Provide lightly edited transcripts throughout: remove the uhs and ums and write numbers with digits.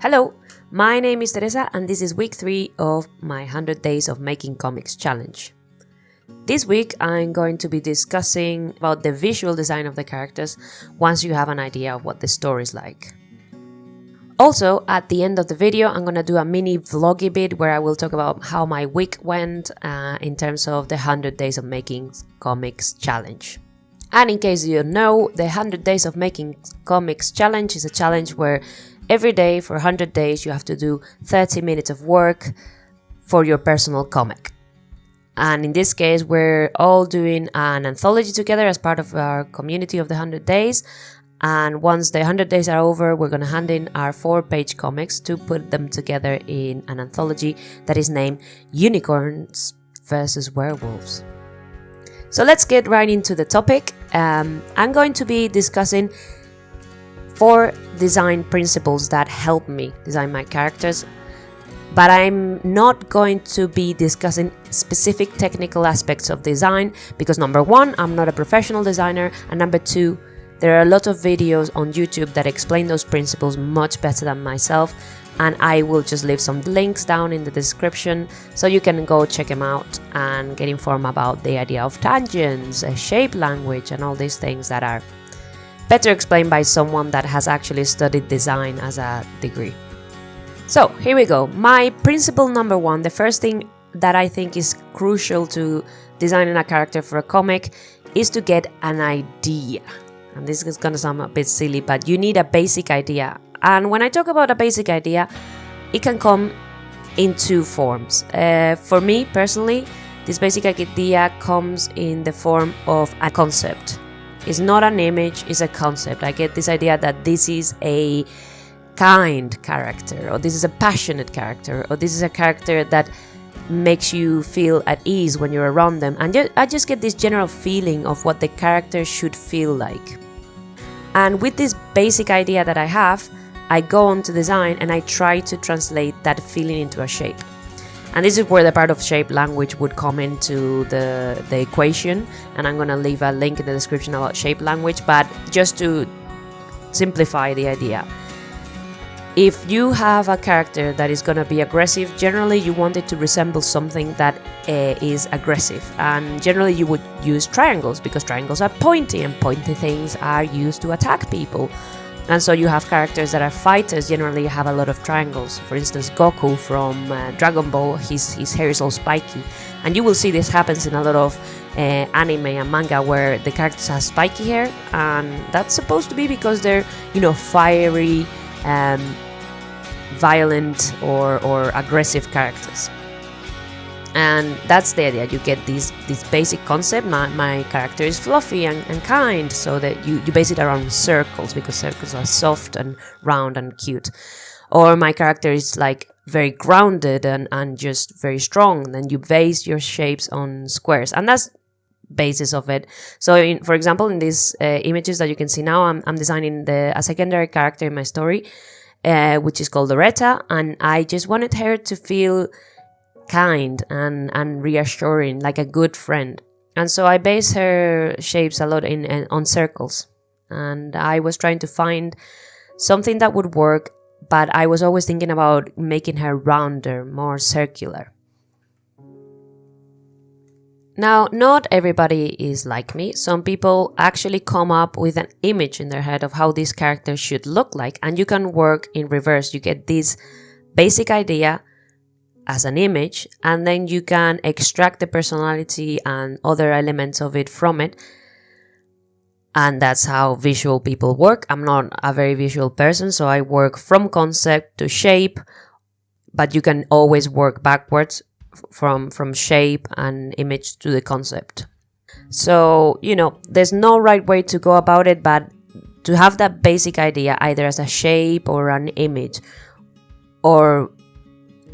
Hello, my name is Teresa and this is week 3 of my 100 Days of Making Comics challenge. This week I'm going to be discussing about the visual design of the characters once you have an idea of what the story is like. Also, at the end of the video I'm going to do a mini vloggy bit where I will talk about how my week went in terms of the 100 Days of Making Comics challenge. And in case you don't know, the 100 Days of Making Comics challenge is a challenge where every day for 100 days you have to do 30 minutes of work for your personal comic. And in this case we're all doing an anthology together as part of our community of the 100 days. And once the 100 days are over, we're going to hand in our 4-page comics to put them together in an anthology that is named Unicorns vs. Werewolves. So let's get right into the topic. I'm going to be discussing 4 design principles that help me design my characters, but I'm not going to be discussing specific technical aspects of design because number 1, I'm not a professional designer, and number 2, there are a lot of videos on YouTube that explain those principles much better than myself, and I will just leave some links down in the description so you can go check them out and get informed about the idea of tangents, shape language, and all these things that are better explained by someone that has actually studied design as a degree. So here we go. My principle number 1, the first thing that I think is crucial to designing a character for a comic is to get an idea. And this is going to sound a bit silly, but you need a basic idea. And when I talk about a basic idea, it can come in 2 forms. For me personally, this basic idea comes in the form of a concept. It's not an image, it's a concept. I get this idea that this is a kind character, or this is a passionate character, or this is a character that makes you feel at ease when you're around them. And I just get this general feeling of what the character should feel like. And with this basic idea that I have, I go on to design and I try to translate that feeling into a shape. And this is where the part of shape language would come into the equation. And I'm going to leave a link in the description about shape language, but just to simplify the idea. If you have a character that is going to be aggressive, generally you want it to resemble something that is aggressive. And generally you would use triangles because triangles are pointy and pointy things are used to attack people. And so you have characters that are fighters, generally have a lot of triangles. For instance, Goku from Dragon Ball, his hair is all spiky. And you will see this happens in a lot of anime and manga where the characters have spiky hair. And that's supposed to be because they're, fiery, violent or aggressive characters. And that's the idea. You get this basic concept. My character is fluffy and kind, so that you base it around circles because circles are soft and round and cute. Or my character is like very grounded and just very strong. Then you base your shapes on squares, and that's basis of it. So for example, in these images that you can see now, I'm designing a secondary character in my story, which is called Loretta, and I just wanted her to feel kind and reassuring, like a good friend. And so I base her shapes a lot on circles. And I was trying to find something that would work, but I was always thinking about making her rounder, more circular. Now, not everybody is like me. Some people actually come up with an image in their head of how this character should look like, and you can work in reverse. You get this basic idea as an image, and then you can extract the personality and other elements of it from it. And that's how visual people work. I'm not a very visual person, so I work from concept to shape, but you can always work backwards from shape and image to the concept. So, there's no right way to go about it, but to have that basic idea either as a shape or an image or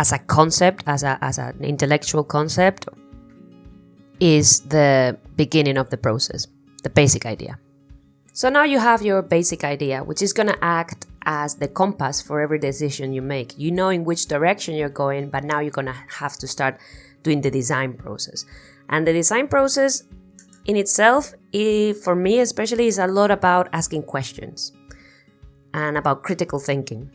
as a concept, as an intellectual concept, is the beginning of the process, the basic idea. So now you have your basic idea, which is going to act as the compass for every decision you make. You know in which direction you're going, but now you're going to have to start doing the design process. And the design process in itself, for me especially, is a lot about asking questions and about critical thinking.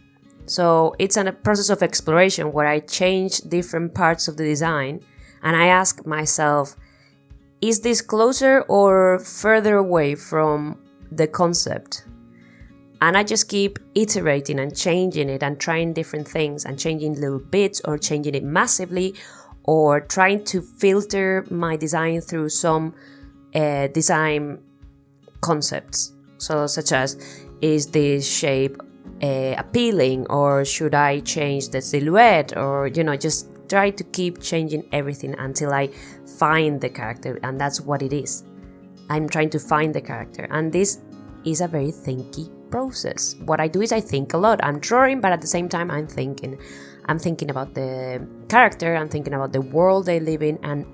So it's a process of exploration where I change different parts of the design and I ask myself, is this closer or further away from the concept? And I just keep iterating and changing it and trying different things and changing little bits or changing it massively or trying to filter my design through some design concepts. So such as, is this shape appealing, or should I change the silhouette, or just try to keep changing everything until I find the character, and that's what it is. I'm trying to find the character, and this is a very thinky process. What I do is I think a lot. I'm drawing, but at the same time I'm thinking about the character, I'm thinking about the world they live in, and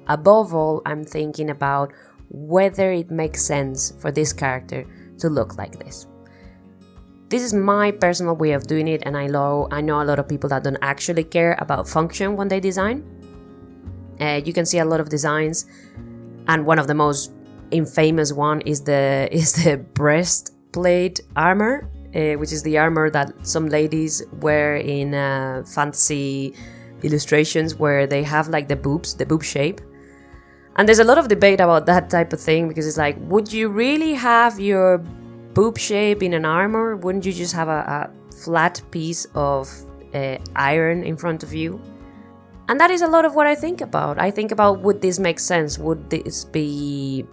above all I'm thinking about whether it makes sense for this character to look like this. This is my personal way of doing it, and I know a lot of people that don't actually care about function when they design. You can see a lot of designs, and one of the most infamous one is the breastplate armor, which is the armor that some ladies wear in fantasy illustrations where they have like the boob shape. And there's a lot of debate about that type of thing, because it's like, would you really have your boob shape in an armor? Wouldn't you just have a flat piece of iron in front of you? And that is a lot of what I think about. I think about, would this make sense? Would this be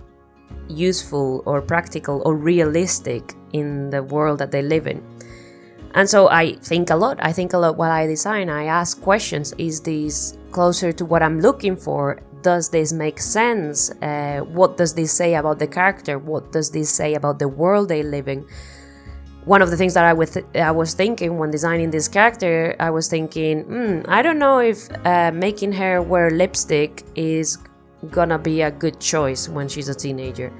useful or practical or realistic in the world that they live in? And so I think a lot. While I design. I ask questions. Is this closer to what I'm looking for? Does this make sense? What does this say about the character? What does this say about the world they live in? One of the things that I was thinking when designing this character, I was thinking, I don't know if making her wear lipstick is gonna be a good choice when she's a teenager.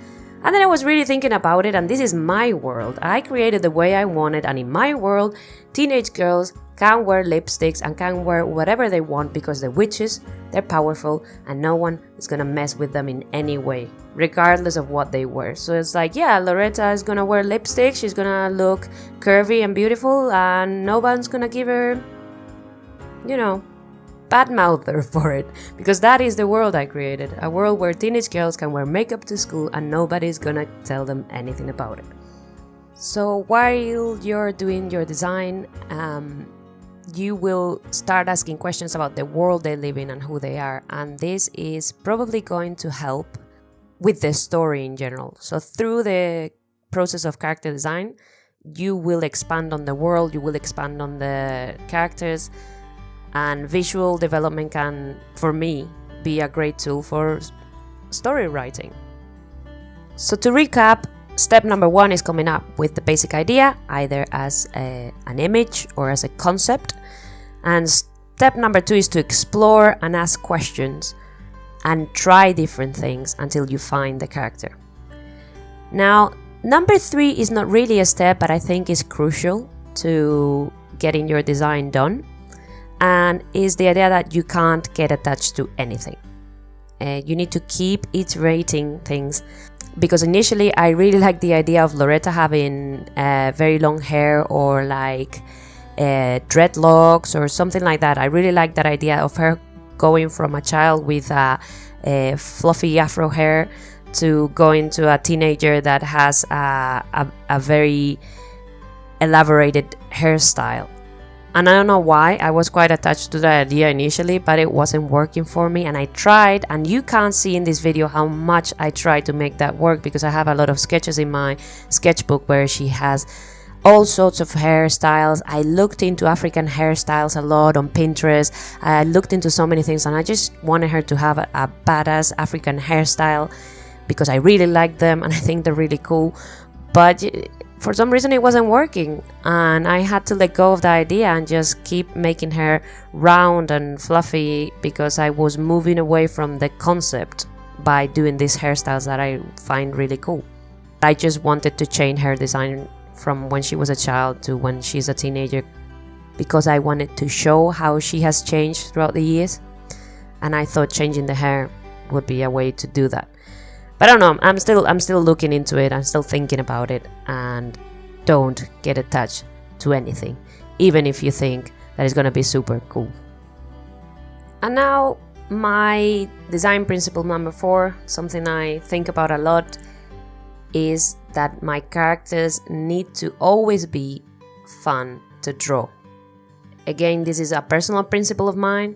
And then I was really thinking about it, and this is my world. I created the way I wanted, and in my world, teenage girls can wear lipsticks and can wear whatever they want because they're witches, they're powerful, and no one is gonna mess with them in any way, regardless of what they wear. So it's like, yeah, Loretta is gonna wear lipstick, she's gonna look curvy and beautiful, and no one's gonna give her, bad mouther for it, because that is the world I created. A world where teenage girls can wear makeup to school and nobody's gonna tell them anything about it. So while you're doing your design, you will start asking questions about the world they live in and who they are, and this is probably going to help with the story in general. So through the process of character design, you will expand on the world, you will expand on the characters, and visual development can, for me, be a great tool for story writing. So to recap, step number 1 is coming up with the basic idea, either as an image or as a concept. And step number 2 is to explore and ask questions and try different things until you find the character. Now, number 3 is not really a step, but I think is crucial to getting your design done. And is the idea that you can't get attached to anything. You need to keep iterating things, because initially I really liked the idea of Loretta having very long hair or like dreadlocks or something like that. I really liked that idea of her going from a child with a fluffy afro hair to going to a teenager that has a very elaborated hairstyle. And I don't know why, I was quite attached to that idea initially, but it wasn't working for me, and I tried, and you can't see in this video how much I tried to make that work, because I have a lot of sketches in my sketchbook where she has all sorts of hairstyles. I looked into African hairstyles a lot on Pinterest. I looked into so many things, and I just wanted her to have a badass African hairstyle because I really like them and I think they're really cool. But for some reason it wasn't working, and I had to let go of the idea and just keep making her round and fluffy, because I was moving away from the concept by doing these hairstyles that I find really cool. I just wanted to change her design from when she was a child to when she's a teenager, because I wanted to show how she has changed throughout the years, and I thought changing the hair would be a way to do that. But I don't know, I'm still looking into it, I'm still thinking about it, and don't get attached to anything. even if you think that it's gonna be super cool. And now my design principle number 4, something I think about a lot, is that my characters need to always be fun to draw. Again, this is a personal principle of mine,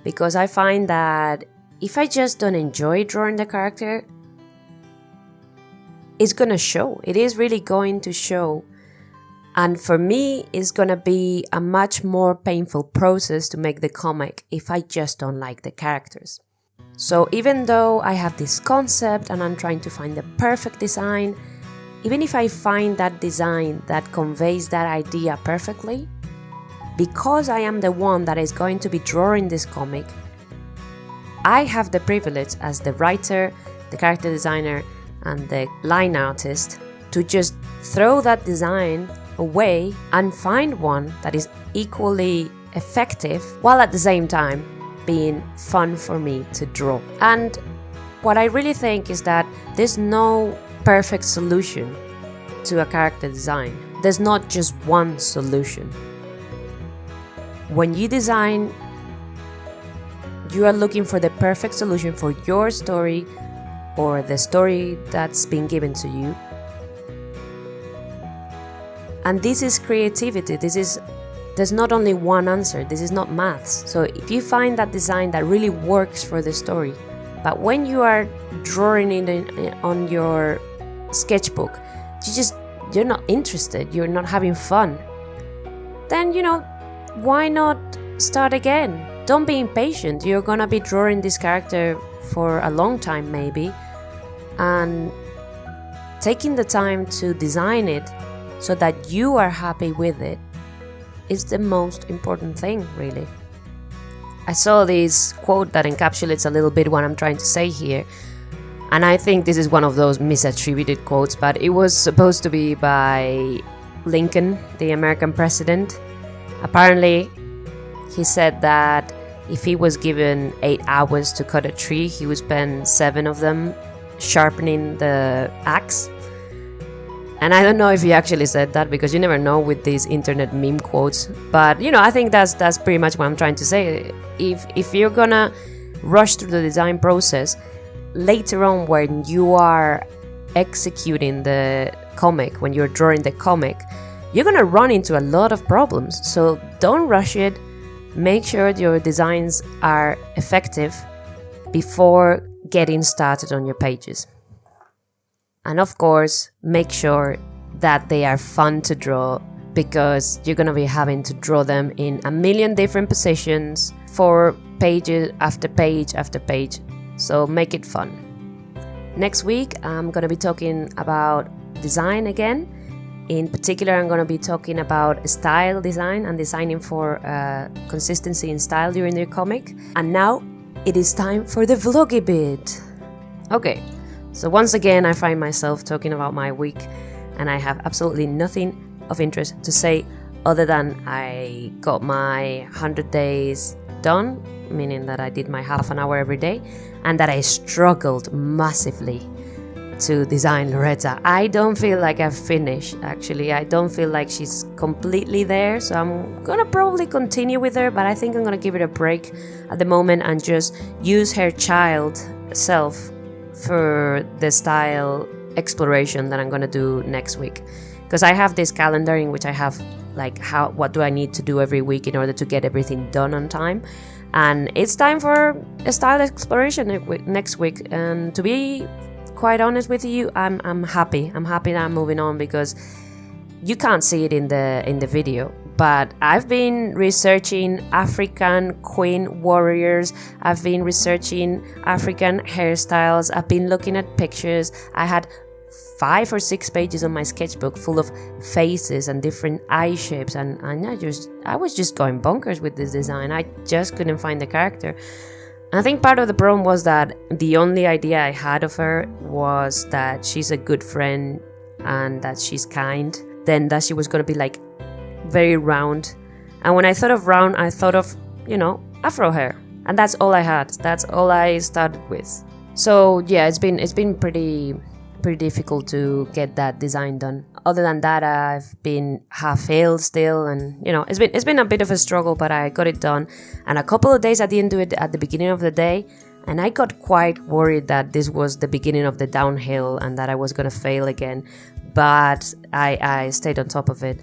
because I find that if I just don't enjoy drawing the character, it's gonna show. It is really going to show. And for me, it's gonna be a much more painful process to make the comic if I just don't like the characters. So even though I have this concept and I'm trying to find the perfect design, even if I find that design that conveys that idea perfectly, because I am the one that is going to be drawing this comic, I have the privilege as the writer, the character designer, and the line artist to just throw that design away and find one that is equally effective, while at the same time being fun for me to draw. And what I really think is that there's no perfect solution to a character design. There's not just one solution. When you design, you are looking for the perfect solution for your story or the story that's been given to you. And this is creativity. There's not only one answer. This is not maths. So if you find that design that really works for the story, but when you are drawing it on your sketchbook, you're not interested, you're not having fun, then, why not start again? Don't be impatient. You're gonna be drawing this character for a long time maybe, and taking the time to design it so that you are happy with it is the most important thing, really. I saw this quote that encapsulates a little bit what I'm trying to say here, and I think this is one of those misattributed quotes, but it was supposed to be by Lincoln, the American president. Apparently, he said that if he was given 8 hours to cut a tree, he would spend 7 of them sharpening the axe. And I don't know if he actually said that, because you never know with these internet meme quotes. But, I think that's pretty much what I'm trying to say. If you're gonna rush through the design process, later on when you are executing the comic, when you're drawing the comic, you're gonna run into a lot of problems. So don't rush it. Make sure your designs are effective before getting started on your pages. And of course, make sure that they are fun to draw, because you're gonna be having to draw them in a million different positions for pages after page after page. So make it fun. Next week, I'm gonna be talking about design again. In particular, I'm going to be talking about style design and designing for consistency in style during your comic. And now it is time for the vloggy bit. Okay, so once again, I find myself talking about my week, and I have absolutely nothing of interest to say other than I got my 100 days done, meaning that I did my half an hour every day, and that I struggled massively to design Loretta. I don't feel like I've finished, actually. I don't feel like she's completely there, so I'm gonna probably continue with her, but I think I'm gonna give it a break at the moment and just use her child self for the style exploration that I'm gonna do next week. Because I have this calendar in which I have what do I need to do every week in order to get everything done on time. And it's time for a style exploration next week. And to be quite honest with you, I'm happy. I'm happy that I'm moving on, because you can't see it in the video, but I've been researching African queen warriors. I've been researching African hairstyles. I've been looking at pictures. I had 5 or 6 pages on my sketchbook full of faces and different eye shapes, and I was just going bonkers with this design. I just couldn't find the character. I think part of the problem was that the only idea I had of her was that she's a good friend and that she's kind, then that she was going to be very round. And when I thought of round, I thought of, afro hair. And that's all I had. That's all I started with. So yeah, it's been pretty pretty difficult to get that design done. Other than that, I've been half failed still, and it's been a bit of a struggle, but I got it done. And a couple of days I didn't do it at the beginning of the day, and I got quite worried that this was the beginning of the downhill and that I was gonna fail again. But I stayed on top of it,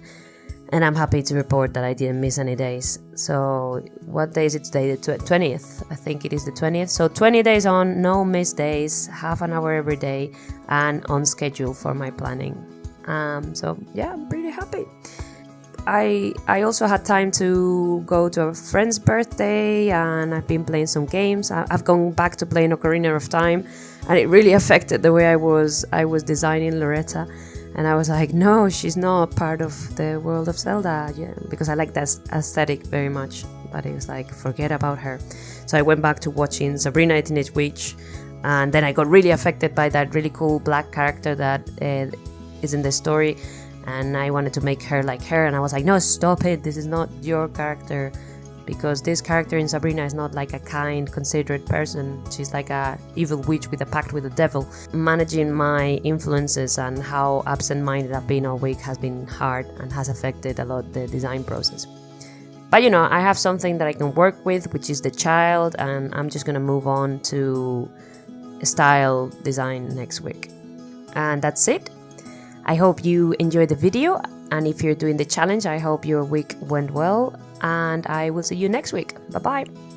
and I'm happy to report that I didn't miss any days. So what day is it today? The 20th. I think it is the 20th. So 20 days on, no missed days, half an hour every day, and on schedule for my planning. So yeah, I'm pretty happy. I also had time to go to a friend's birthday, and I've been playing some games. I've gone back to playing Ocarina of Time, and it really affected the way I was designing Loretta. And I was like, no, she's not part of the world of Zelda, because I like that aesthetic very much. But it was like, forget about her. So I went back to watching Sabrina the Teenage Witch, and then I got really affected by that really cool black character that is in the story, and I wanted to make her like her, and I was like, no, stop it, this is not your character, because this character in Sabrina is not like a kind, considerate person. She's like a evil witch with a pact with the devil. Managing my influences and how absent-minded I've been all week has been hard and has affected a lot the design process. But I have something that I can work with, which is the child, and I'm just gonna move on to style design next week. And that's it. I hope you enjoyed the video, and if you're doing the challenge, I hope your week went well, and I will see you next week. Bye bye.